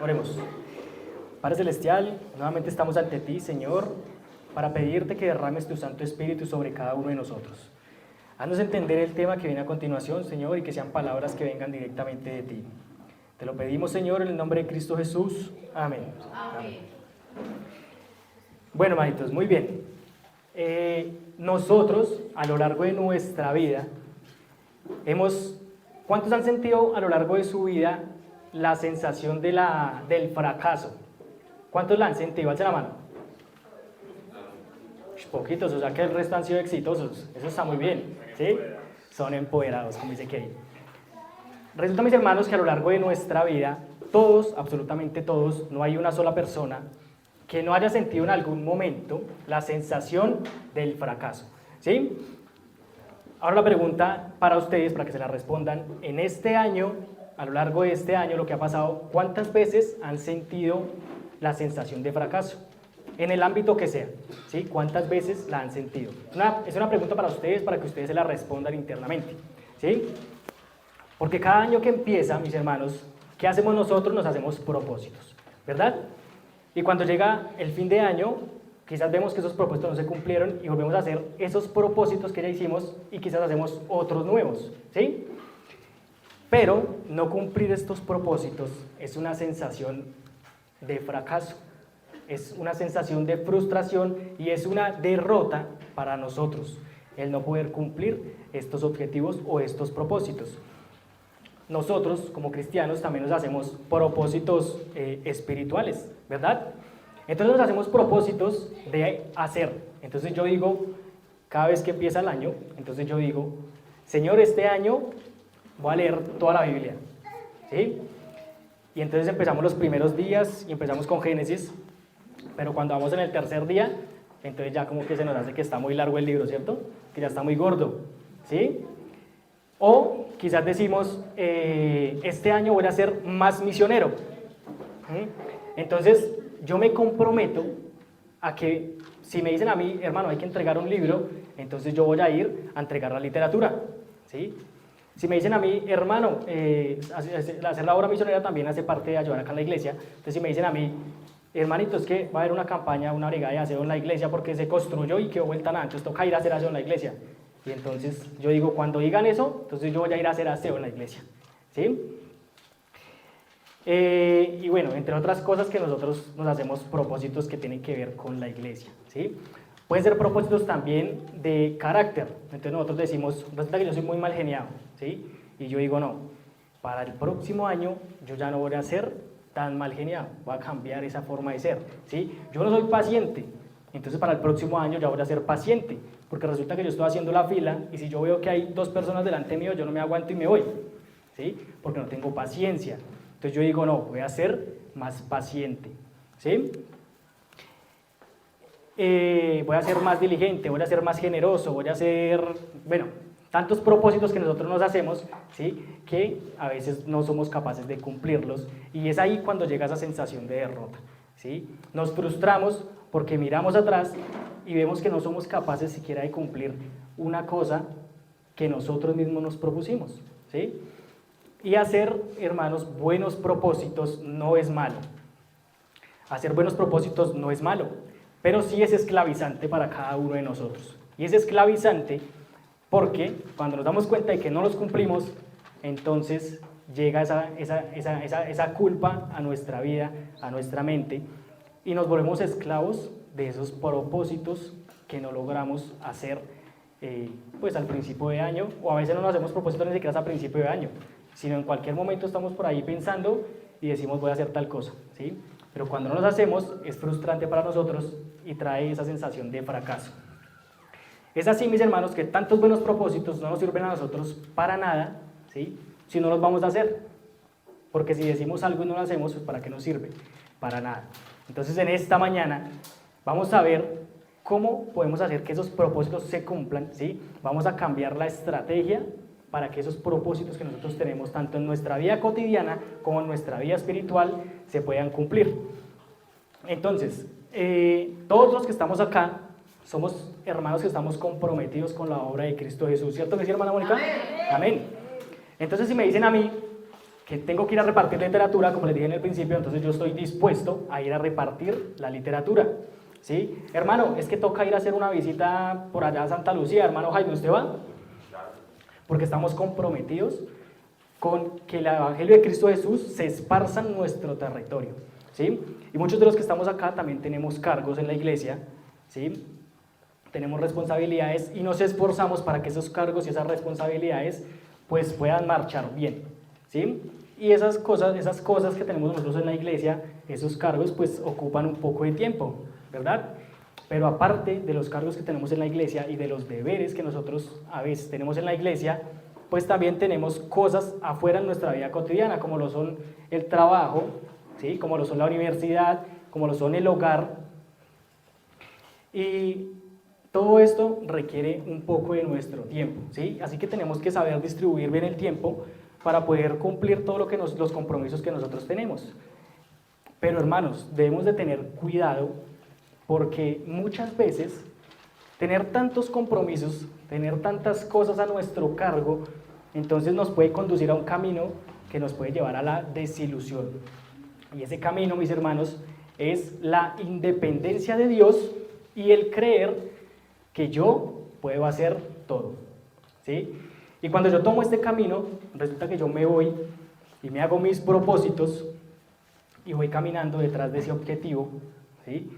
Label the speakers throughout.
Speaker 1: Oremos. Padre Celestial, nuevamente estamos ante ti, Señor, para pedirte que derrames tu Santo Espíritu sobre cada uno de nosotros. Haznos entender el tema que viene a continuación, Señor, y que sean palabras que vengan directamente de ti. Te lo pedimos, Señor, en el nombre de Cristo Jesús. Amén. Amén. Bueno, hermanitos, muy bien. Nosotros, a lo largo de nuestra vida, ¿cuántos han sentido a lo largo de su vida la sensación del fracaso? ¿Cuántos la han sentido? Alza la mano. Poquitos, o sea que el resto han sido exitosos. Eso está muy bien, ¿sí? Son empoderados, como dice Key. Resulta, mis hermanos, que a lo largo de nuestra vida, todos, absolutamente todos, no hay una sola persona que no haya sentido en algún momento la sensación del fracaso, ¿sí? Ahora la pregunta para ustedes, para que se la respondan, en este año, a lo largo de este año, lo que ha pasado, ¿cuántas veces han sentido la sensación de fracaso? En el ámbito que sea, ¿sí? ¿Cuántas veces la han sentido? Es una pregunta para ustedes, para que ustedes se la respondan internamente, ¿sí? Porque cada año que empieza, mis hermanos, ¿qué hacemos nosotros? Nos hacemos propósitos, ¿verdad? Y cuando llega el fin de año, quizás vemos que esos propósitos no se cumplieron y volvemos a hacer esos propósitos que ya hicimos y quizás hacemos otros nuevos, ¿sí? Pero no cumplir estos propósitos es una sensación de fracaso, es una sensación de frustración y es una derrota para nosotros el no poder cumplir estos objetivos o estos propósitos. Nosotros, como cristianos, también nos hacemos propósitos espirituales, ¿verdad? Entonces nos hacemos propósitos de hacer. Entonces yo digo, cada vez que empieza el año, entonces yo digo, Señor, este año voy a leer toda la Biblia, ¿sí? Y entonces empezamos los primeros días y empezamos con Génesis, pero cuando vamos en el tercer día, entonces ya como que se nos hace que está muy largo el libro, ¿cierto? Que ya está muy gordo, ¿sí? O quizás decimos, este año voy a ser más misionero. Entonces, yo me comprometo a que, si me dicen a mí, hermano, hay que entregar un libro, entonces yo voy a ir a entregar la literatura, ¿sí? Si me dicen a mí, hermano, hacer la obra misionera también hace parte de ayudar acá en la iglesia, entonces si me dicen a mí, hermanito, es que va a haber una campaña, una brigada de aseo en la iglesia porque se construyó y quedó vuelta nada, entonces toca ir a hacer aseo en la iglesia. Y entonces yo digo, cuando digan eso, entonces yo voy a ir a hacer aseo en la iglesia, ¿sí? Y bueno, entre otras cosas que nosotros nos hacemos propósitos que tienen que ver con la iglesia, ¿sí? Pueden ser propósitos también de carácter. Entonces nosotros decimos, resulta que yo soy muy mal geniado, ¿sí? Y yo digo, no, para el próximo año yo ya no voy a ser tan mal geniado, voy a cambiar esa forma de ser, ¿sí? Yo no soy paciente, entonces para el próximo año ya voy a ser paciente, porque resulta que yo estoy haciendo la fila y si yo veo que hay dos personas delante mío, yo no me aguanto y me voy, ¿sí? Porque no tengo paciencia. Entonces yo digo, no, voy a ser más paciente, ¿sí? Voy a ser más diligente, voy a ser más generoso, voy a ser, bueno, tantos propósitos que nosotros nos hacemos, ¿sí? Que a veces no somos capaces de cumplirlos y es ahí cuando llega esa sensación de derrota, ¿sí? Nos frustramos porque miramos atrás y vemos que no somos capaces siquiera de cumplir una cosa que nosotros mismos nos propusimos, ¿sí? Y hacer, hermanos, buenos propósitos no es malo. Hacer buenos propósitos no es malo, pero sí es esclavizante para cada uno de nosotros. Y es esclavizante porque cuando nos damos cuenta de que no los cumplimos, entonces llega esa culpa a nuestra vida, a nuestra mente, y nos volvemos esclavos de esos propósitos que no logramos hacer pues al principio de año, o a veces no nos hacemos propósitos ni siquiera a principio de año, sino en cualquier momento estamos por ahí pensando y decimos voy a hacer tal cosa, ¿sí? Pero cuando no los hacemos es frustrante para nosotros y trae esa sensación de fracaso. Es así, mis hermanos, que tantos buenos propósitos no nos sirven a nosotros para nada, ¿sí? Si no los vamos a hacer, porque si decimos algo y no lo hacemos, pues ¿para qué nos sirve? Para nada. Entonces en esta mañana vamos a ver cómo podemos hacer que esos propósitos se cumplan, ¿sí? Vamos a cambiar la estrategia para que esos propósitos que nosotros tenemos tanto en nuestra vida cotidiana como en nuestra vida espiritual se puedan cumplir. Entonces, todos los que estamos acá somos hermanos que estamos comprometidos con la obra de Cristo Jesús, ¿cierto que sí, hermana Mónica? Amén. Amén. Entonces, si me dicen a mí que tengo que ir a repartir literatura, como les dije en el principio, entonces yo estoy dispuesto a ir a repartir la literatura. ¿Sí? Hermano, es que toca ir a hacer una visita por allá a Santa Lucía, hermano Jaime, ¿usted va? Porque estamos comprometidos con que el Evangelio de Cristo Jesús se esparza en nuestro territorio, ¿sí? Y muchos de los que estamos acá también tenemos cargos en la iglesia, ¿sí? Tenemos responsabilidades y nos esforzamos para que esos cargos y esas responsabilidades pues puedan marchar bien, ¿sí? Y esas cosas que tenemos nosotros en la iglesia, esos cargos pues ocupan un poco de tiempo, ¿verdad? Pero aparte de los cargos que tenemos en la iglesia y de los deberes que nosotros a veces tenemos en la iglesia, pues también tenemos cosas afuera en nuestra vida cotidiana, como lo son el trabajo, ¿sí? Como lo son la universidad, como lo son el hogar. Y todo esto requiere un poco de nuestro tiempo, ¿sí? Así que tenemos que saber distribuir bien el tiempo para poder cumplir todo lo que los compromisos que nosotros tenemos. Pero hermanos, debemos de tener cuidado porque muchas veces tener tantos compromisos, tener tantas cosas a nuestro cargo, entonces nos puede conducir a un camino que nos puede llevar a la desilusión. Y ese camino, mis hermanos, es la independencia de Dios y el creer que yo puedo hacer todo, ¿sí? Y cuando yo tomo este camino, resulta que yo me voy y me hago mis propósitos y voy caminando detrás de ese objetivo, ¿sí?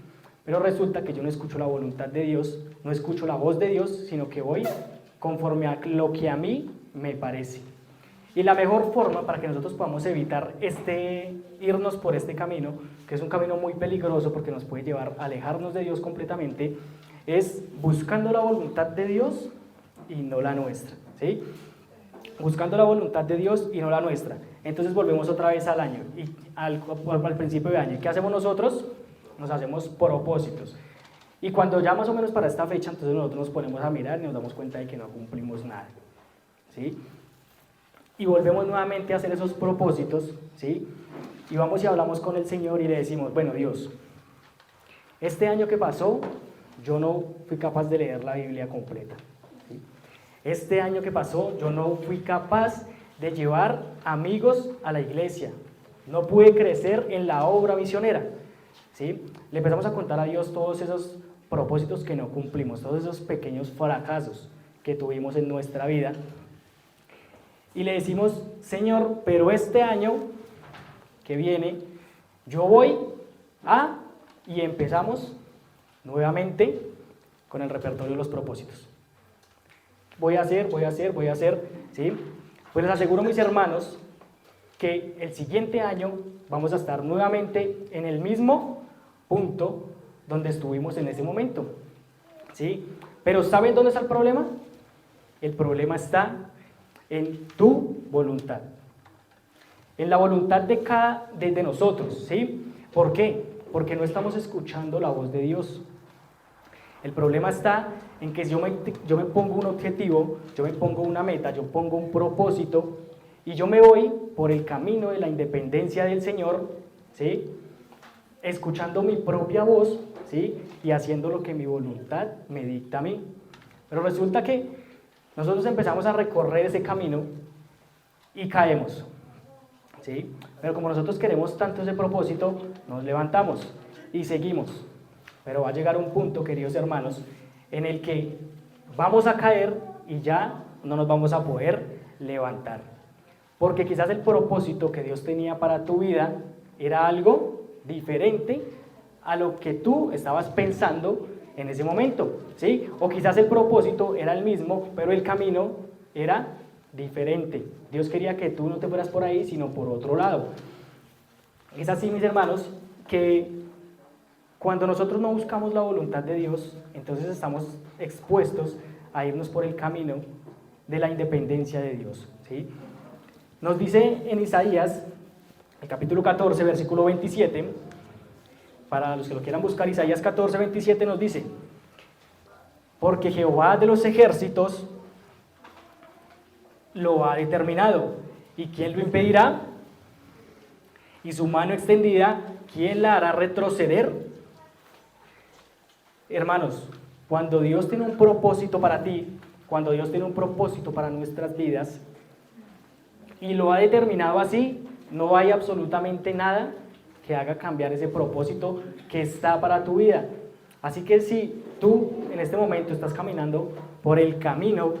Speaker 1: Pero resulta que yo no escucho la voluntad de Dios, no escucho la voz de Dios, sino que voy conforme a lo que a mí me parece. Y la mejor forma para que nosotros podamos evitar irnos por este camino, que es un camino muy peligroso porque nos puede llevar a alejarnos de Dios completamente, es buscando la voluntad de Dios y no la nuestra, ¿sí? Buscando la voluntad de Dios y no la nuestra. Entonces volvemos otra vez al año, y al principio de año. ¿Qué hacemos nosotros? Nos hacemos propósitos. Y cuando ya más o menos para esta fecha, entonces nosotros nos ponemos a mirar y nos damos cuenta de que no cumplimos nada, ¿sí? Y volvemos nuevamente a hacer esos propósitos, ¿sí? Y vamos y hablamos con el Señor y le decimos, bueno, Dios, este año que pasó, yo no fui capaz de leer la Biblia completa, ¿sí? Este año que pasó, yo no fui capaz de llevar amigos a la iglesia, no pude crecer en la obra misionera, ¿sí? Le empezamos a contar a Dios todos esos propósitos que no cumplimos, todos esos pequeños fracasos que tuvimos en nuestra vida. Y le decimos, Señor, pero este año que viene, yo voy a... Y empezamos nuevamente con el repertorio de los propósitos. Voy a hacer, ¿sí? Pues les aseguro, mis hermanos, que el siguiente año vamos a estar nuevamente en el mismo punto donde estuvimos en ese momento, ¿sí? Pero ¿saben dónde está el problema? El problema está en tu voluntad, en la voluntad de nosotros, ¿sí? ¿Por qué? Porque no estamos escuchando la voz de Dios. El problema está en que yo me pongo un objetivo, yo me pongo una meta, yo pongo un propósito y yo me voy por el camino de la independencia del Señor, ¿sí? Escuchando mi propia voz, ¿sí? Y haciendo lo que mi voluntad me dicta a mí. Pero resulta que nosotros empezamos a recorrer ese camino y caemos, ¿sí? Pero como nosotros queremos tanto ese propósito, nos levantamos y seguimos. Pero va a llegar un punto, queridos hermanos, en el que vamos a caer y ya no nos vamos a poder levantar. Porque quizás el propósito que Dios tenía para tu vida era algo diferente a lo que tú estabas pensando en ese momento, ¿sí? O quizás el propósito era el mismo, pero el camino era diferente. Dios quería que tú no te fueras por ahí, sino por otro lado. Es así, mis hermanos, que cuando nosotros no buscamos la voluntad de Dios, entonces estamos expuestos a irnos por el camino de la independencia de Dios, ¿sí? Nos dice en Isaías, el capítulo 14, versículo 27, para los que lo quieran buscar, Isaías 14, 27 nos dice, porque Jehová de los ejércitos lo ha determinado, ¿y quién lo impedirá? Y su mano extendida, ¿quién la hará retroceder? Hermanos, cuando Dios tiene un propósito para ti, cuando Dios tiene un propósito para nuestras vidas, y lo ha determinado así, no hay absolutamente nada que haga cambiar ese propósito que está para tu vida. Así que si tú en este momento estás caminando por el camino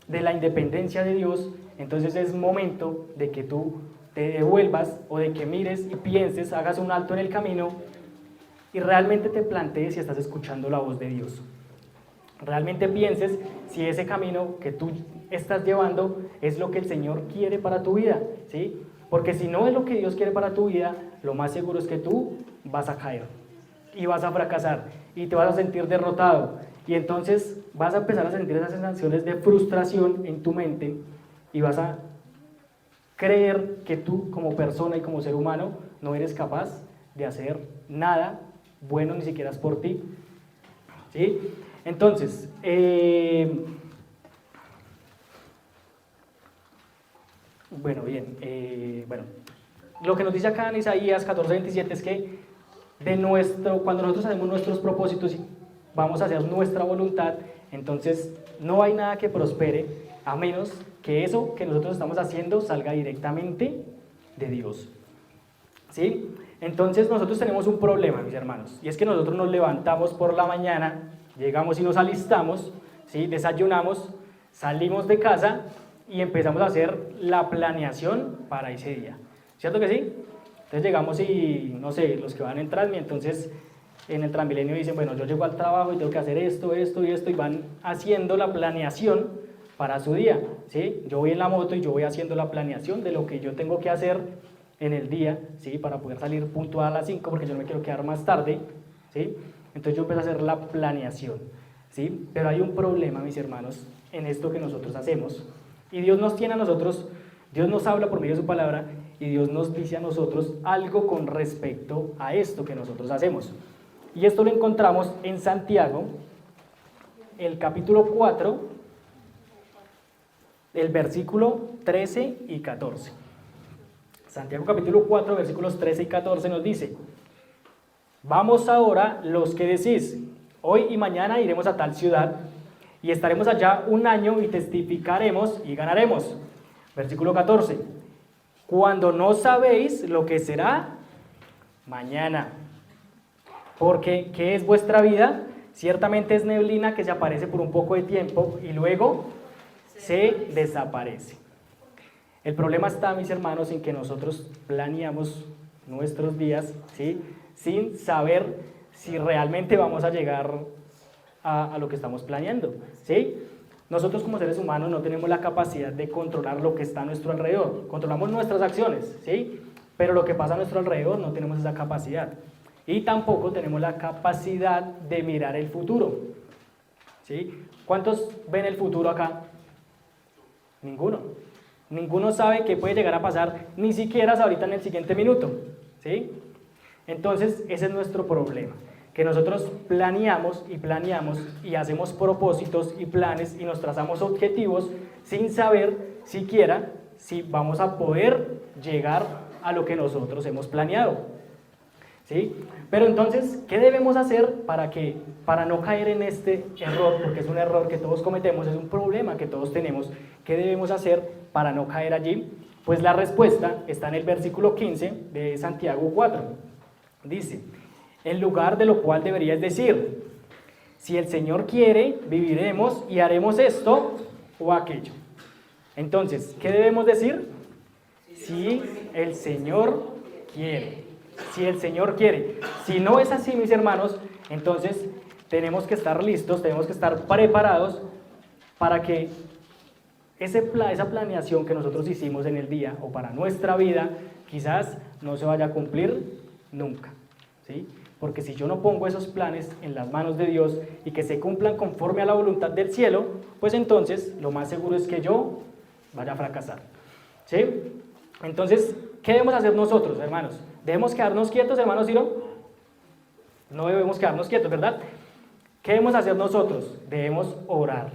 Speaker 1: de la independencia de Dios, entonces es momento de que tú te devuelvas o de que mires y pienses, hagas un alto en el camino y realmente te plantees si estás escuchando la voz de Dios. Realmente pienses si ese camino que tú estás llevando es lo que el Señor quiere para tu vida, ¿sí? Porque si no es lo que Dios quiere para tu vida, lo más seguro es que tú vas a caer y vas a fracasar y te vas a sentir derrotado y entonces vas a empezar a sentir esas sensaciones de frustración en tu mente y vas a creer que tú como persona y como ser humano no eres capaz de hacer nada bueno ni siquiera es por ti, ¿sí? Entonces, bueno, bien, lo que nos dice acá en Isaías 14:27 es que cuando nosotros hacemos nuestros propósitos y vamos a hacer nuestra voluntad, entonces no hay nada que prospere a menos que eso que nosotros estamos haciendo salga directamente de Dios, ¿sí? Entonces nosotros tenemos un problema, mis hermanos, y es que nosotros nos levantamos por la mañana, llegamos y nos alistamos, ¿sí? Desayunamos, salimos de casa y empezamos a hacer la planeación para ese día, ¿cierto que sí? Entonces llegamos y, no sé, los que van en Transmi, entonces en el Transmilenio dicen, bueno, yo llego al trabajo y tengo que hacer esto, esto y esto, y van haciendo la planeación para su día, ¿sí? Yo voy en la moto y yo voy haciendo la planeación de lo que yo tengo que hacer en el día, ¿sí? Para poder salir puntual a las 5 porque yo no me quiero quedar más tarde, ¿sí? Entonces yo empiezo a hacer la planeación, ¿sí? Pero hay un problema, mis hermanos, en esto que nosotros hacemos, y Dios nos tiene a nosotros, Dios nos habla por medio de su palabra, y Dios nos dice a nosotros algo con respecto a esto que nosotros hacemos. Y esto lo encontramos en Santiago, el capítulo 4, el versículo 13 y 14. Santiago capítulo 4, versículos 13 y 14 nos dice: vamos ahora los que decís, hoy y mañana iremos a tal ciudad, y estaremos allá un año y testificaremos y ganaremos. Versículo 14. Cuando no sabéis lo que será mañana. Porque, ¿qué es vuestra vida? Ciertamente es neblina que se aparece por un poco de tiempo y luego se desaparece. El problema está, mis hermanos, en que nosotros planeamos nuestros días, ¿sí? Sin saber si realmente vamos a llegar a lo que estamos planeando, ¿sí? Nosotros como seres humanos no tenemos la capacidad de controlar lo que está a nuestro alrededor. Controlamos nuestras acciones, ¿sí? Pero lo que pasa a nuestro alrededor no tenemos esa capacidad. Y tampoco tenemos la capacidad de mirar el futuro, ¿sí? ¿Cuántos ven el futuro acá? Ninguno. Ninguno sabe qué puede llegar a pasar, ni siquiera ahorita en el siguiente minuto, ¿sí? Entonces, ese es nuestro problema. Que nosotros planeamos y hacemos propósitos y planes y nos trazamos objetivos sin saber siquiera si vamos a poder llegar a lo que nosotros hemos planeado, ¿sí? Pero entonces, ¿qué debemos hacer para no caer en este error? Porque es un error que todos cometemos, es un problema que todos tenemos. ¿Qué debemos hacer para no caer allí? Pues la respuesta está en el versículo 15 de Santiago 4. Dice: en lugar de lo cual deberías decir, si el Señor quiere, viviremos y haremos esto o aquello. Entonces, ¿qué debemos decir? Si el Señor quiere. Si el Señor quiere. Si no es así, mis hermanos, entonces tenemos que estar listos, tenemos que estar preparados para que esa planeación que nosotros hicimos en el día o para nuestra vida, quizás no se vaya a cumplir nunca, ¿sí? Porque si yo no pongo esos planes en las manos de Dios y que se cumplan conforme a la voluntad del cielo, pues entonces lo más seguro es que yo vaya a fracasar, ¿sí? Entonces, ¿qué debemos hacer nosotros, hermanos? ¿Debemos quedarnos quietos, hermano Ciro? No debemos quedarnos quietos, ¿verdad? ¿Qué debemos hacer nosotros? Debemos orar,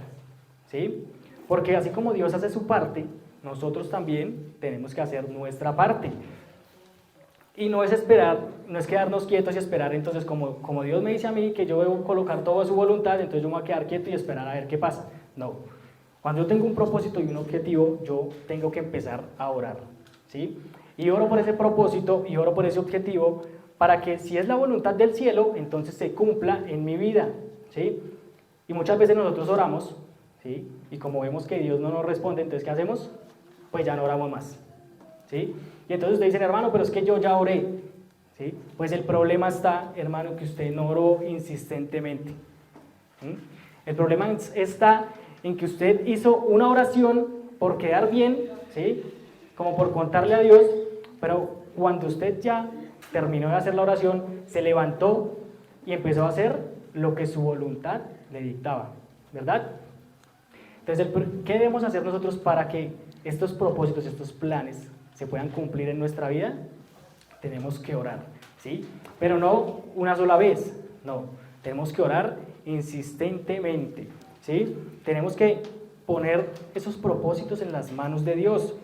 Speaker 1: ¿sí? Porque así como Dios hace su parte, nosotros también tenemos que hacer nuestra parte. Y no es esperar, no es quedarnos quietos y esperar, entonces como Dios me dice a mí que yo debo colocar todo a su voluntad, entonces yo me voy a quedar quieto y esperar a ver qué pasa. No. Cuando yo tengo un propósito y un objetivo, yo tengo que empezar a orar, ¿sí? Y oro por ese propósito y oro por ese objetivo para que si es la voluntad del cielo, entonces se cumpla en mi vida, ¿sí? Y muchas veces nosotros oramos, ¿sí? Y como vemos que Dios no nos responde, entonces ¿qué hacemos? Pues ya no oramos más, ¿sí? Y entonces ustedes dicen, hermano, pero es que yo ya oré, ¿sí? Pues el problema está, hermano, que usted no oró insistentemente. El problema está en que usted hizo una oración por quedar bien, ¿sí? Como por contarle a Dios, pero cuando usted ya terminó de hacer la oración, se levantó y empezó a hacer lo que su voluntad le dictaba, ¿verdad? Entonces, ¿qué debemos hacer nosotros para que estos propósitos, estos planes se puedan cumplir en nuestra vida? Tenemos que orar, ¿sí? Pero no una sola vez, no, tenemos que orar insistentemente, ¿sí? Tenemos que poner esos propósitos en las manos de Dios,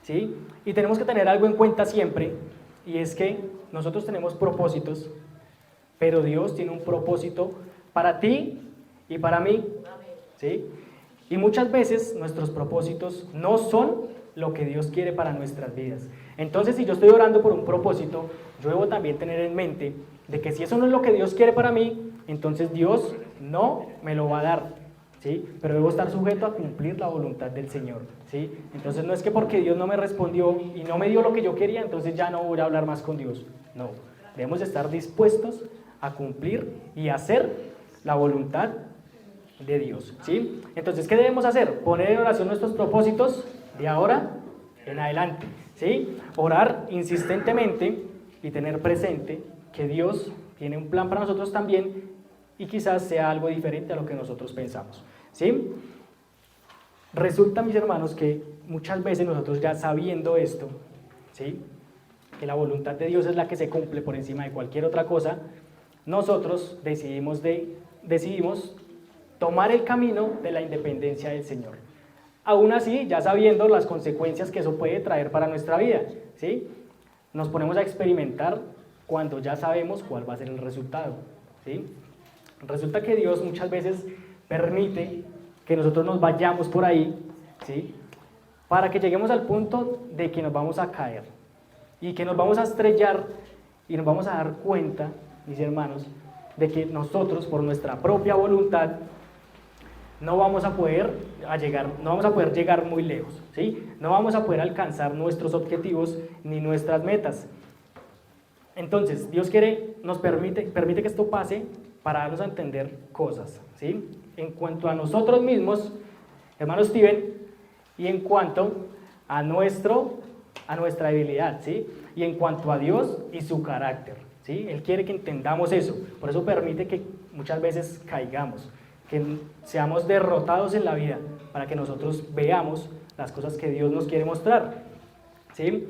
Speaker 1: ¿sí? Y tenemos que tener algo en cuenta siempre, y es que nosotros tenemos propósitos, pero Dios tiene un propósito para ti y para mí, ¿sí? Y muchas veces nuestros propósitos no son lo que Dios quiere para nuestras vidas. Entonces, si yo estoy orando por un propósito, yo debo también tener en mente de que si eso no es lo que Dios quiere para mí, entonces Dios no me lo va a dar, ¿sí? Pero debo estar sujeto a cumplir la voluntad del Señor, ¿sí? Entonces no es que porque Dios no me respondió y no me dio lo que yo quería, entonces ya no voy a hablar más con Dios. No, debemos estar dispuestos a cumplir y hacer la voluntad de Dios, ¿sí? Entonces, ¿qué debemos hacer? Poner en oración nuestros propósitos de ahora en adelante, ¿sí? Orar insistentemente y tener presente que Dios tiene un plan para nosotros también y quizás sea algo diferente a lo que nosotros pensamos, ¿sí? Resulta, mis hermanos, que muchas veces nosotros ya sabiendo esto, ¿sí? Que la voluntad de Dios es la que se cumple por encima de cualquier otra cosa, nosotros decidimos tomar el camino de la independencia del Señor. Aún así, ya sabiendo las consecuencias que eso puede traer para nuestra vida, ¿sí? Nos ponemos a experimentar cuando ya sabemos cuál va a ser el resultado, ¿sí? Resulta que Dios muchas veces permite que nosotros nos vayamos por ahí, ¿sí? Para que lleguemos al punto de que nos vamos a caer y que nos vamos a estrellar y nos vamos a dar cuenta, mis hermanos, de que nosotros por nuestra propia voluntad no vamos a poder llegar muy lejos, ¿sí? No vamos a poder alcanzar nuestros objetivos ni nuestras metas. Entonces, Dios permite que esto pase para darnos a entender cosas, ¿sí? En cuanto a nosotros mismos, hermano Steven, y en cuanto a nuestra debilidad, ¿sí? Y en cuanto a Dios y su carácter, ¿sí? Él quiere que entendamos eso, por eso permite que muchas veces caigamos, que seamos derrotados en la vida, para que nosotros veamos las cosas que Dios nos quiere mostrar, ¿sí?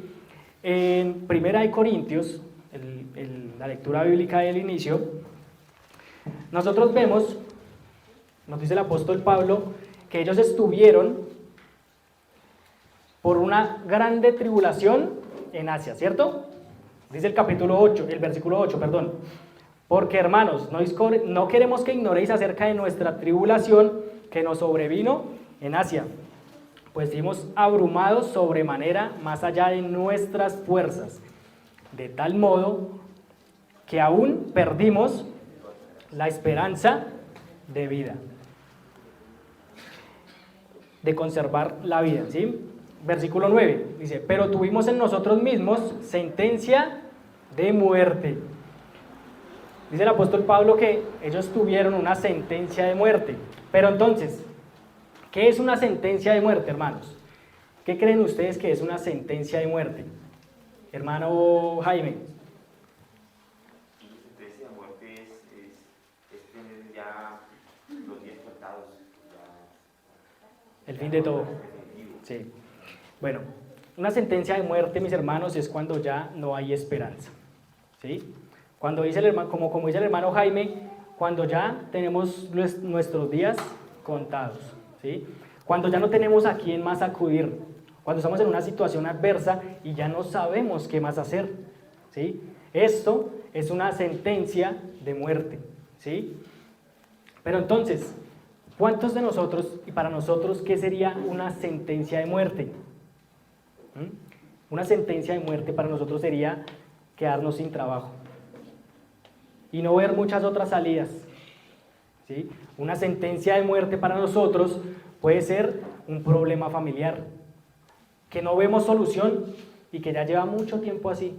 Speaker 1: En 1 Corintios, la lectura bíblica del inicio, nosotros vemos, nos dice el apóstol Pablo, que ellos estuvieron por una grande tribulación en Asia, ¿cierto? Dice el versículo 8, perdón. Porque, hermanos, no queremos que ignoréis acerca de nuestra tribulación que nos sobrevino en Asia, pues fuimos abrumados sobremanera más allá de nuestras fuerzas, de tal modo que aún perdimos la esperanza de vida, de conservar la vida, ¿sí? Versículo 9, dice, pero tuvimos en nosotros mismos sentencia de muerte. Dice el apóstol Pablo que ellos tuvieron una sentencia de muerte. Pero entonces, ¿qué es una sentencia de muerte, hermanos? ¿Qué creen ustedes que es una sentencia de muerte? Hermano Jaime.
Speaker 2: Sentencia de muerte es tener ya los días contados.
Speaker 1: El fin de todo. Sí. Bueno, una sentencia de muerte, mis hermanos, es cuando ya no hay esperanza, ¿sí? Cuando dice el hermano, como dice el hermano Jaime, cuando ya tenemos nuestros días contados, ¿sí? Cuando ya no tenemos a quién más acudir, cuando estamos en una situación adversa y ya no sabemos qué más hacer, ¿sí? Esto es una sentencia de muerte, ¿sí? Pero entonces, ¿Cuántos de nosotros, y para nosotros, qué sería una sentencia de muerte? Una sentencia de muerte para nosotros sería quedarnos sin trabajo y no ver muchas otras salidas, ¿sí? Una sentencia de muerte para nosotros puede ser un problema familiar, que no vemos solución y que ya lleva mucho tiempo así.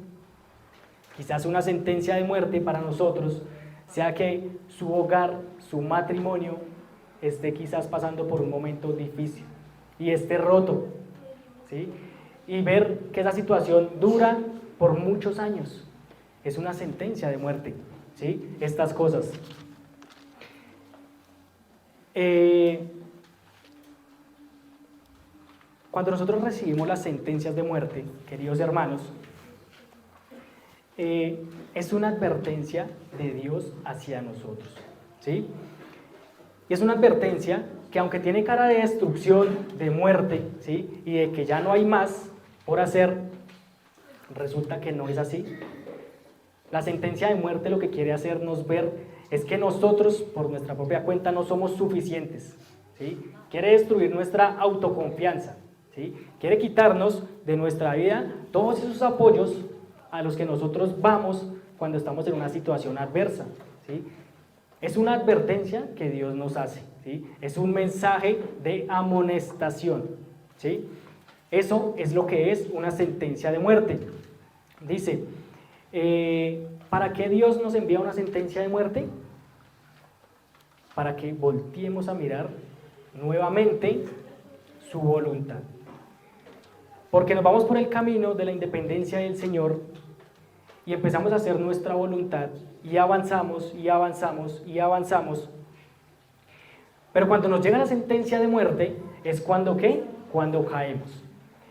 Speaker 1: Quizás una sentencia de muerte para nosotros sea que su hogar, su matrimonio, esté quizás pasando por un momento difícil y esté roto, ¿sí? Y ver que esa situación dura por muchos años. Es una sentencia de muerte, ¿sí? Estas cosas. Cuando nosotros recibimos las sentencias de muerte, queridos hermanos, es una advertencia de Dios hacia nosotros, ¿sí? Y es una advertencia que, aunque tiene cara de destrucción, de muerte, ¿sí? Y de que ya no hay más por hacer, resulta que no es así. La sentencia de muerte lo que quiere hacernos ver es que nosotros, por nuestra propia cuenta, no somos suficientes, ¿sí? Quiere destruir nuestra autoconfianza, ¿sí? Quiere quitarnos de nuestra vida todos esos apoyos a los que nosotros vamos cuando estamos en una situación adversa, ¿sí? Es una advertencia que Dios nos hace, ¿sí? Es un mensaje de amonestación, ¿sí? Eso es lo que es una sentencia de muerte. Dice, ¿para qué Dios nos envía una sentencia de muerte? Para que volteemos a mirar nuevamente su voluntad. Porque nos vamos por el camino de la independencia del Señor y empezamos a hacer nuestra voluntad y avanzamos y avanzamos y avanzamos. Pero cuando nos llega la sentencia de muerte es cuando ¿qué? Cuando caemos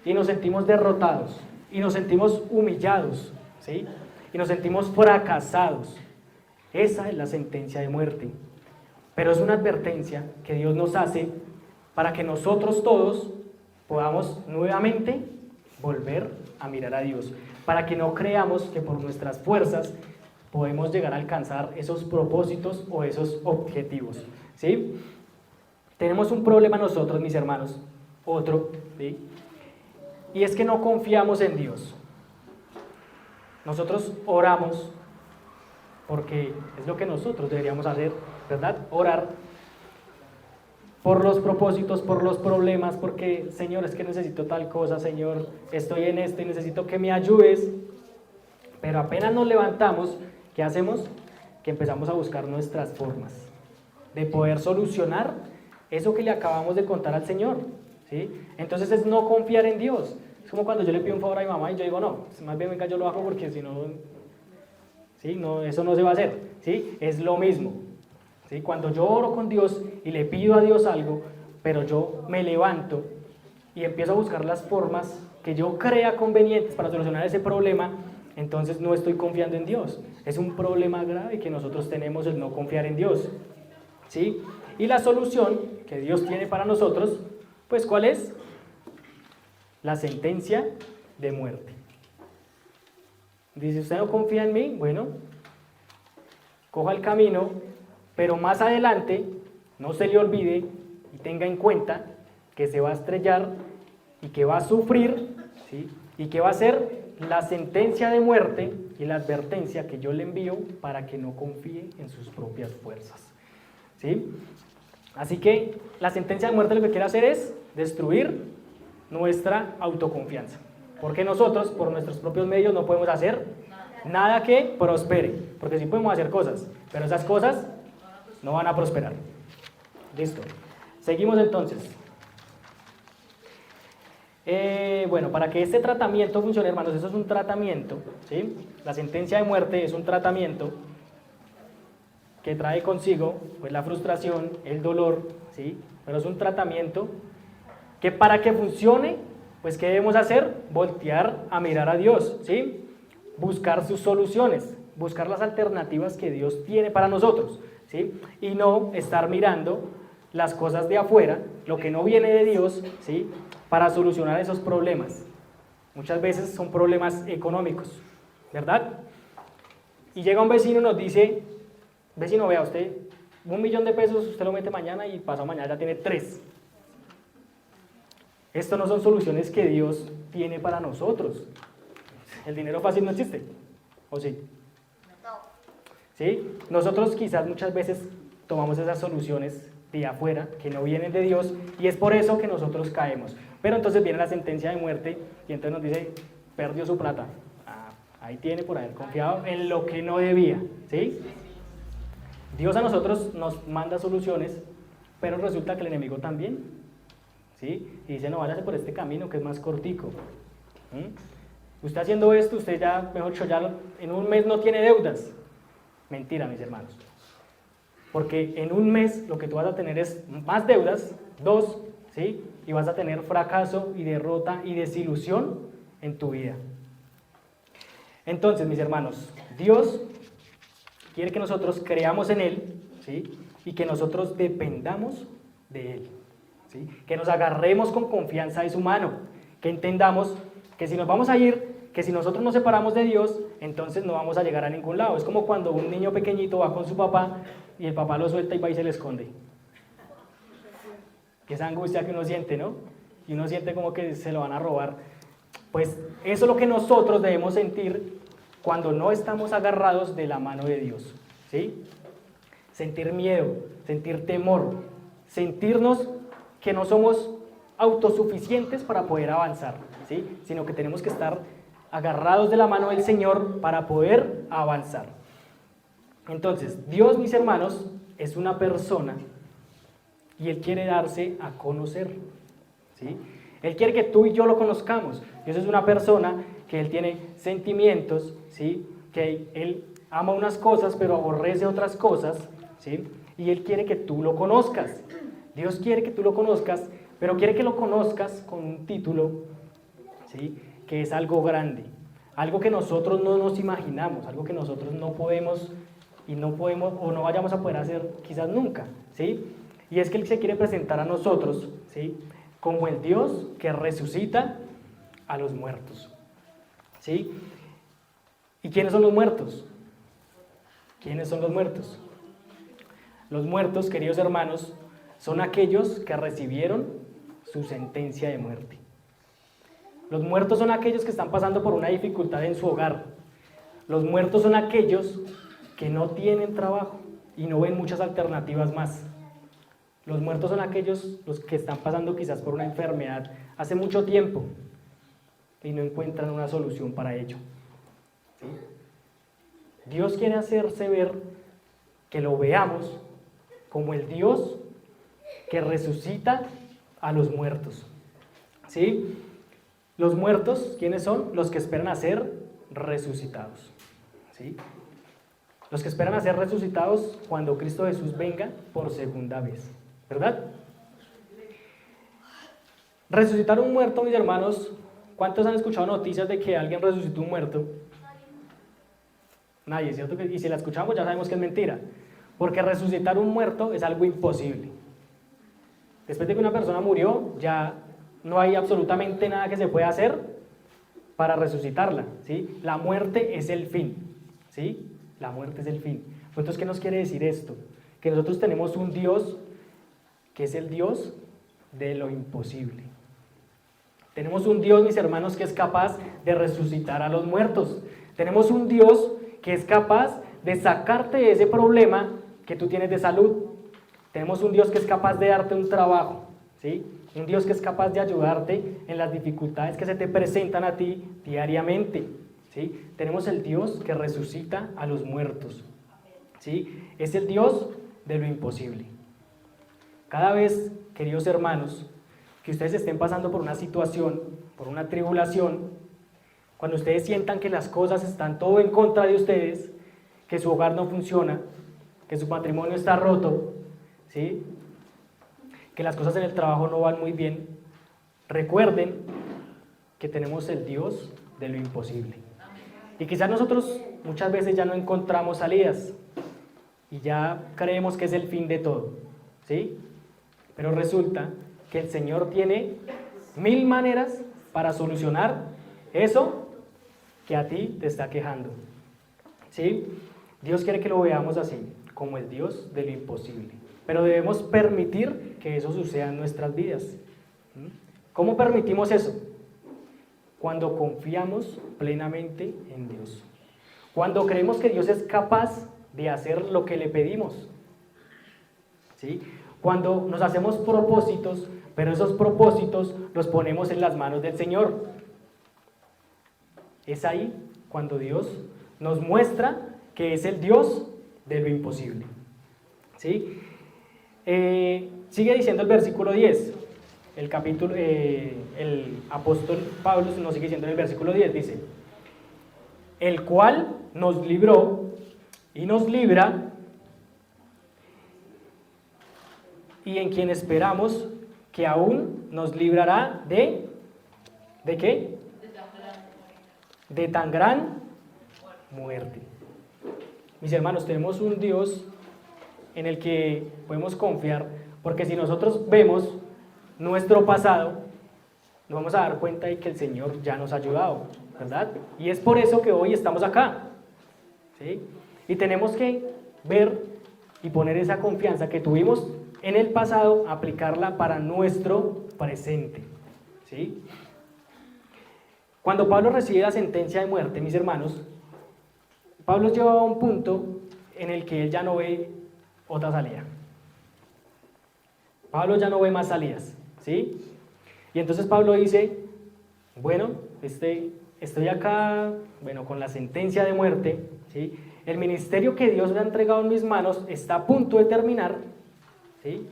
Speaker 1: y nos sentimos derrotados y nos sentimos humillados, ¿sí? Y nos sentimos fracasados. Esa es la sentencia de muerte. Pero es una advertencia que Dios nos hace para que nosotros todos podamos nuevamente volver a mirar a Dios, para que no creamos que por nuestras fuerzas podemos llegar a alcanzar esos propósitos o esos objetivos, ¿sí? Tenemos un problema nosotros, mis hermanos, otro, ¿sí? Y es que no confiamos en Dios. Nosotros oramos porque es lo que nosotros deberíamos hacer, ¿verdad? Orar por los propósitos, por los problemas, porque, Señor, es que necesito tal cosa, Señor, estoy en esto y necesito que me ayudes. Pero apenas nos levantamos, ¿qué hacemos? Que empezamos a buscar nuestras formas de poder solucionar eso que le acabamos de contar al Señor, ¿sí? Entonces es no confiar en Dios. Es como cuando yo le pido un favor a mi mamá y yo digo, no, más bien venga, yo lo hago porque si no, ¿sí? No, eso no se va a hacer, ¿sí? Es lo mismo, ¿sí? Cuando yo oro con Dios y le pido a Dios algo, pero yo me levanto y empiezo a buscar las formas que yo crea convenientes para solucionar ese problema, entonces no estoy confiando en Dios. Es un problema grave que nosotros tenemos, el no confiar en Dios, ¿sí? Y la solución que Dios tiene para nosotros, pues ¿cuál es? La sentencia de muerte. Dice, ¿usted no confía en mí? Bueno, coja el camino, pero más adelante no se le olvide y tenga en cuenta que se va a estrellar y que va a sufrir, ¿sí? Y que va a ser la sentencia de muerte y la advertencia que yo le envío para que no confíe en sus propias fuerzas, ¿sí? Así que la sentencia de muerte lo que quiere hacer es destruir nuestra autoconfianza, porque nosotros por nuestros propios medios no podemos hacer nada que prospere, porque sí podemos hacer cosas, pero esas cosas no van a prosperar. Listo, seguimos entonces. Bueno, para que este tratamiento funcione, hermanos, eso es un tratamiento, ¿sí? La sentencia de muerte es un tratamiento que trae consigo pues la frustración, el dolor, ¿sí? Pero es un tratamiento que para que funcione, pues ¿qué debemos hacer? Voltear a mirar a Dios, ¿sí? Buscar sus soluciones, buscar las alternativas que Dios tiene para nosotros, ¿sí? Y no estar mirando las cosas de afuera, lo que no viene de Dios, ¿sí? Para solucionar esos problemas. Muchas veces son problemas económicos, ¿verdad? Y llega un vecino y nos dice, vecino, vea usted, 1.000.000 de pesos usted lo mete mañana y pasado mañana ya tiene 3. Esto no son soluciones que Dios tiene para nosotros. El dinero fácil no existe, ¿o sí? ¿Sí? Nosotros quizás muchas veces tomamos esas soluciones de afuera que no vienen de Dios y es por eso que nosotros caemos. Pero entonces viene la sentencia de muerte y entonces nos dice, perdió su plata. Ahí tiene por haber confiado en lo que no debía, ¿sí? Dios a nosotros nos manda soluciones, pero resulta que el enemigo también, ¿sí? Y dice, no, váyase por este camino que es más cortico. Usted haciendo esto, usted ya, mejor dicho, ya en un mes no tiene deudas. Mentira, mis hermanos. Porque en un mes lo que tú vas a tener es más deudas, 2, ¿sí? Y vas a tener fracaso y derrota y desilusión en tu vida. Entonces, mis hermanos, Dios quiere que nosotros creamos en Él, ¿sí? Y que nosotros dependamos de Él, ¿sí? Que nos agarremos con confianza de su mano, que entendamos que si nos vamos a ir, que si nosotros nos separamos de Dios, entonces no vamos a llegar a ningún lado. Es como cuando un niño pequeñito va con su papá y el papá lo suelta y va y se le esconde. Que esa angustia que uno siente, ¿no? Y uno siente como que se lo van a robar. Pues eso es lo que nosotros debemos sentir cuando no estamos agarrados de la mano de Dios, ¿sí? Sentir miedo, sentir temor, sentirnos que no somos autosuficientes para poder avanzar, ¿sí? Sino que tenemos que estar agarrados de la mano del Señor para poder avanzar. Entonces, Dios, mis hermanos, es una persona y Él quiere darse a conocer, ¿sí? Él quiere que tú y yo lo conozcamos. Dios es una persona que Él tiene sentimientos, ¿sí? Que Él ama unas cosas pero aborrece otras cosas, ¿sí? Y Él quiere que tú lo conozcas. Dios quiere que tú lo conozcas, pero quiere que lo conozcas con un título, ¿sí? Que es algo grande, algo que nosotros no nos imaginamos, algo que nosotros no podemos y no podemos o no vayamos a poder hacer quizás nunca, ¿sí? Y es que Él se quiere presentar a nosotros, ¿sí? Como el Dios que resucita a los muertos, ¿sí? ¿Y quiénes son los muertos? ¿Quiénes son los muertos? Los muertos, queridos hermanos, son aquellos que recibieron su sentencia de muerte. Los muertos son aquellos que están pasando por una dificultad en su hogar. Los muertos son aquellos que no tienen trabajo y no ven muchas alternativas más. Los muertos son aquellos los que están pasando quizás por una enfermedad hace mucho tiempo y no encuentran una solución para ello, ¿sí? Dios quiere hacerse ver, que lo veamos como el Dios que resucita a los muertos, ¿sí? Los muertos, ¿quiénes son? Los que esperan a ser resucitados, ¿sí? Los que esperan a ser resucitados cuando Cristo Jesús venga por segunda vez, ¿verdad? Resucitar un muerto, mis hermanos, ¿cuántos han escuchado noticias de que alguien resucitó un muerto? Nadie, ¿cierto? Y si la escuchamos ya sabemos que es mentira, porque resucitar un muerto es algo imposible. Después de que una persona murió, ya no hay absolutamente nada que se pueda hacer para resucitarla, ¿sí? La muerte es el fin, ¿sí? La muerte es el fin. Entonces, ¿qué nos quiere decir esto? Que nosotros tenemos un Dios que es el Dios de lo imposible. Tenemos un Dios, mis hermanos, que es capaz de resucitar a los muertos. Tenemos un Dios que es capaz de sacarte de ese problema que tú tienes de salud. Tenemos un Dios que es capaz de darte un trabajo, ¿sí? Un Dios que es capaz de ayudarte en las dificultades que se te presentan a ti diariamente, ¿sí? Tenemos el Dios que resucita a los muertos, ¿sí? Es el Dios de lo imposible. Cada vez, queridos hermanos, que ustedes estén pasando por una situación, por una tribulación, cuando ustedes sientan que las cosas están todo en contra de ustedes, que su hogar no funciona, que su matrimonio está roto, ¿sí? Que las cosas en el trabajo no van muy bien, recuerden que tenemos el Dios de lo imposible. Y quizás nosotros muchas veces ya no encontramos salidas y ya creemos que es el fin de todo, ¿sí? Pero resulta que el Señor tiene 1000 maneras para solucionar eso que a ti te está quejando, ¿sí? Dios quiere que lo veamos así, como el Dios de lo imposible. Pero debemos permitir que eso suceda en nuestras vidas. ¿Cómo permitimos eso? Cuando confiamos plenamente en Dios. Cuando creemos que Dios es capaz de hacer lo que le pedimos. ¿Sí? Cuando nos hacemos propósitos, pero esos propósitos los ponemos en las manos del Señor. Es ahí cuando Dios nos muestra que es el Dios de lo imposible. ¿Sí? Sigue diciendo el versículo 10. El apóstol Pablo nos sigue diciendo en el versículo 10, dice: el cual nos libró y nos libra, y en quien esperamos que aún nos librará ¿de qué? De tan gran muerte. Mis hermanos, tenemos un Dios en el que podemos confiar, porque si nosotros vemos nuestro pasado, nos vamos a dar cuenta de que el Señor ya nos ha ayudado, ¿verdad? Y es por eso que hoy estamos acá, ¿sí? Y tenemos que ver y poner esa confianza que tuvimos en el pasado, aplicarla para nuestro presente, ¿sí? Cuando Pablo recibe la sentencia de muerte, mis hermanos, Pablo lleva a un punto en el que él ya no ve otra salida. Pablo ya no ve más salidas, ¿sí? Y entonces Pablo dice, bueno, estoy acá, bueno, con la sentencia de muerte, ¿sí? El ministerio que Dios me ha entregado en mis manos está a punto de terminar, ¿sí?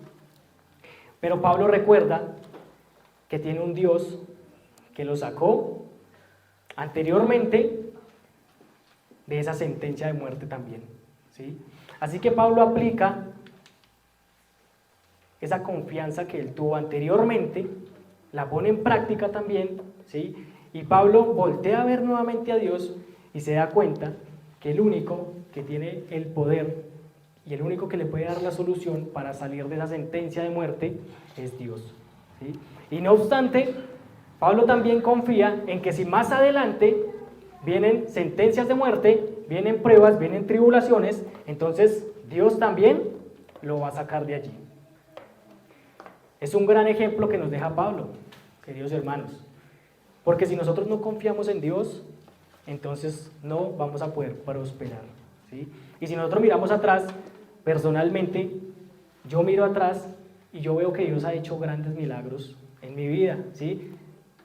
Speaker 1: Pero Pablo recuerda que tiene un Dios que lo sacó anteriormente de esa sentencia de muerte también, ¿sí? Así que Pablo aplica esa confianza que él tuvo anteriormente, la pone en práctica también, ¿sí? Y Pablo voltea a ver nuevamente a Dios y se da cuenta que el único que tiene el poder y el único que le puede dar la solución para salir de esa sentencia de muerte es Dios, ¿sí? Y no obstante, Pablo también confía en que si más adelante vienen sentencias de muerte, vienen pruebas, vienen tribulaciones, entonces Dios también lo va a sacar de allí. Es un gran ejemplo que nos deja Pablo, queridos hermanos, porque si nosotros no confiamos en Dios, entonces no vamos a poder prosperar, ¿sí? Y si nosotros miramos atrás, personalmente, yo miro atrás y yo veo que Dios ha hecho grandes milagros en mi vida, ¿sí?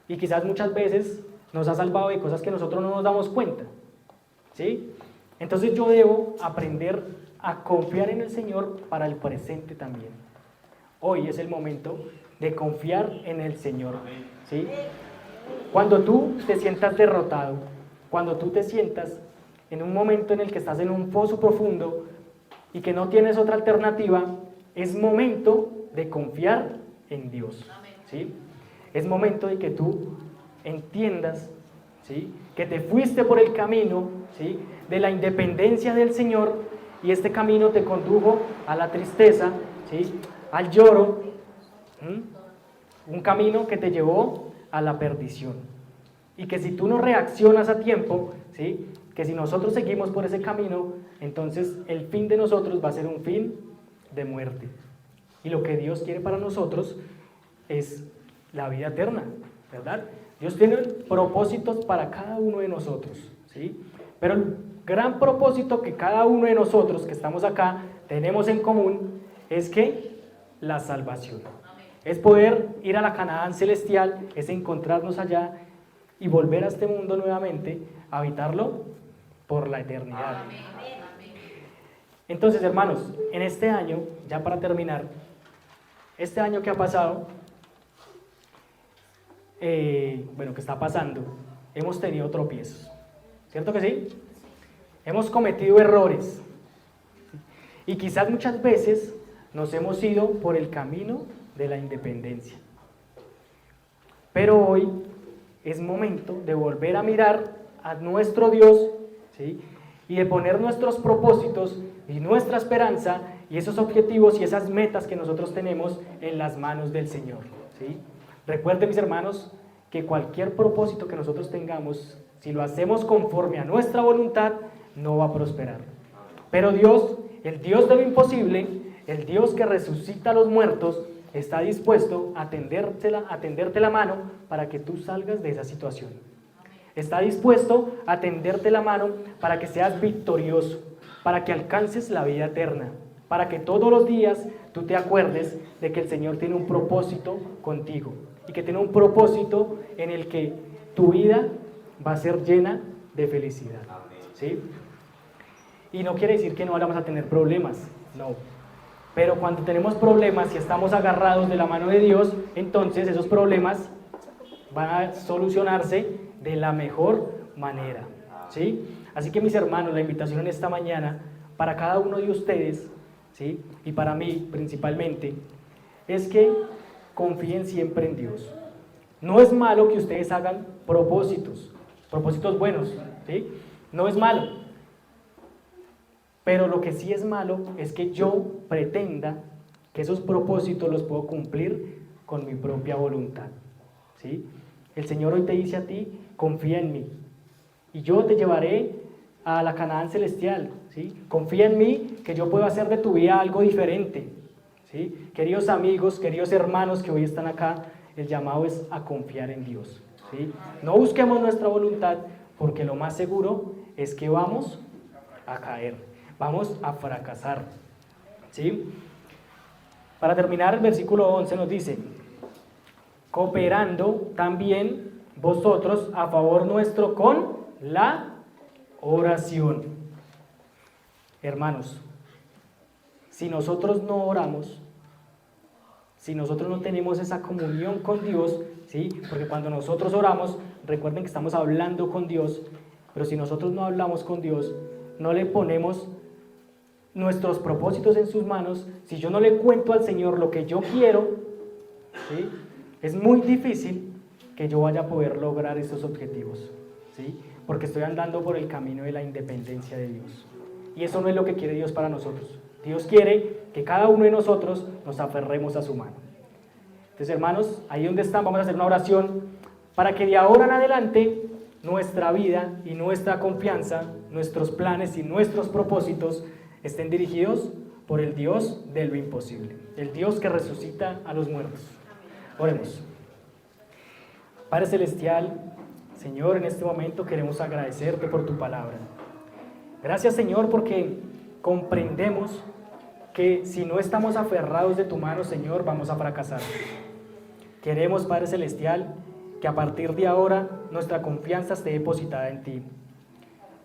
Speaker 1: Y quizás muchas veces nos ha salvado de cosas que nosotros no nos damos cuenta, ¿sí? Entonces yo debo aprender a confiar en el Señor para el presente también. Hoy es el momento de confiar en el Señor, ¿sí? Cuando tú te sientas derrotado, cuando tú te sientas en un momento en el que estás en un foso profundo y que no tienes otra alternativa, es momento de confiar en Dios, ¿sí? Es momento de que tú entiendas, ¿sí?, que te fuiste por el camino, ¿sí?, de la independencia del Señor, y este camino te condujo a la tristeza, ¿sí?, al lloro, un camino que te llevó a la perdición. Y que si tú no reaccionas a tiempo, ¿sí?, que si nosotros seguimos por ese camino, entonces el fin de nosotros va a ser un fin de muerte. Y lo que Dios quiere para nosotros es la vida eterna, ¿verdad? Dios tiene propósitos para cada uno de nosotros, ¿sí? Pero el gran propósito que cada uno de nosotros que estamos acá tenemos en común es que la salvación. Es poder ir a la Canaán celestial, es encontrarnos allá y volver a este mundo nuevamente, a habitarlo por la eternidad. Entonces, hermanos, en este año, ya para terminar, este año que ha pasado, que está pasando, hemos tenido tropiezos, ¿cierto que sí? Hemos cometido errores y quizás muchas veces nos hemos ido por el camino de la independencia, pero hoy es momento de volver a mirar a nuestro Dios, ¿sí?, y de poner nuestros propósitos y nuestra esperanza y esos objetivos y esas metas que nosotros tenemos en las manos del Señor, ¿sí? Recuerden, mis hermanos, que cualquier propósito que nosotros tengamos, si lo hacemos conforme a nuestra voluntad, no va a prosperar. Pero Dios el Dios de lo imposible, el Dios que resucita a los muertos, está dispuesto a tenderte la mano para que tú salgas de esa situación. Está dispuesto a tenderte la mano para que seas victorioso, para que alcances la vida eterna, para que todos los días tú te acuerdes de que el Señor tiene un propósito contigo y que tiene un propósito en el que tu vida va a ser llena de felicidad. ¿Sí? Y no quiere decir que no vamos a tener problemas, no. Pero cuando tenemos problemas y estamos agarrados de la mano de Dios, entonces esos problemas van a solucionarse de la mejor manera. ¿Sí? Así que mis hermanos, la invitación en esta mañana para cada uno de ustedes, ¿sí? Y para mí principalmente, es que confíen siempre en Dios. No es malo que ustedes hagan propósitos buenos, ¿sí? No es malo. Pero lo que sí es malo es que yo pretenda que esos propósitos los puedo cumplir con mi propia voluntad, ¿sí? El Señor hoy te dice a ti, confía en mí, y yo te llevaré a la Canaán celestial, ¿sí? Confía en mí, que yo puedo hacer de tu vida algo diferente, ¿sí? Queridos amigos, queridos hermanos que hoy están acá, el llamado es a confiar en Dios, ¿sí? No busquemos nuestra voluntad, porque lo más seguro es que vamos a caer, vamos a fracasar, ¿sí? Para terminar, el versículo 11 nos dice, cooperando también vosotros a favor nuestro con la oración. Hermanos, si nosotros no oramos, si nosotros no tenemos esa comunión con Dios, ¿sí? Porque cuando nosotros oramos, recuerden que estamos hablando con Dios, pero si nosotros no hablamos con Dios, no le ponemos nuestros propósitos en sus manos, si yo no le cuento al Señor lo que yo quiero, ¿sí? Es muy difícil que yo vaya a poder lograr esos objetivos, ¿sí? Porque estoy andando por el camino de la independencia de Dios. Y eso no es lo que quiere Dios para nosotros. Dios quiere que cada uno de nosotros nos aferremos a su mano. Entonces, hermanos, ahí donde están, vamos a hacer una oración para que de ahora en adelante nuestra vida y nuestra confianza, nuestros planes y nuestros propósitos estén dirigidos por el Dios de lo imposible, el Dios que resucita a los muertos. Oremos. Padre Celestial, Señor, en este momento queremos agradecerte por tu palabra. Gracias, Señor, porque comprendemos que si no estamos aferrados de tu mano, Señor, vamos a fracasar. Queremos, Padre Celestial, que a partir de ahora nuestra confianza esté depositada en ti.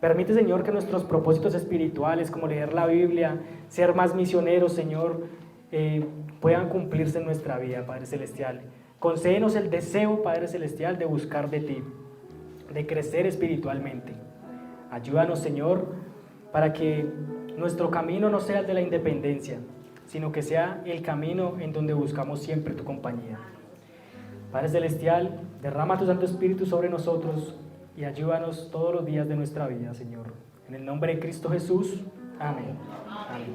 Speaker 1: Permite, Señor, que nuestros propósitos espirituales, como leer la Biblia, ser más misioneros, Señor, puedan cumplirse en nuestra vida, Padre Celestial. Concédenos el deseo, Padre Celestial, de buscar de ti, de crecer espiritualmente. Ayúdanos, Señor, para que nuestro camino no sea el de la independencia, sino que sea el camino en donde buscamos siempre tu compañía. Padre Celestial, derrama tu Santo Espíritu sobre nosotros y ayúdanos todos los días de nuestra vida, Señor. En el nombre de Cristo Jesús. Amén. Amén.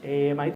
Speaker 1: Bien.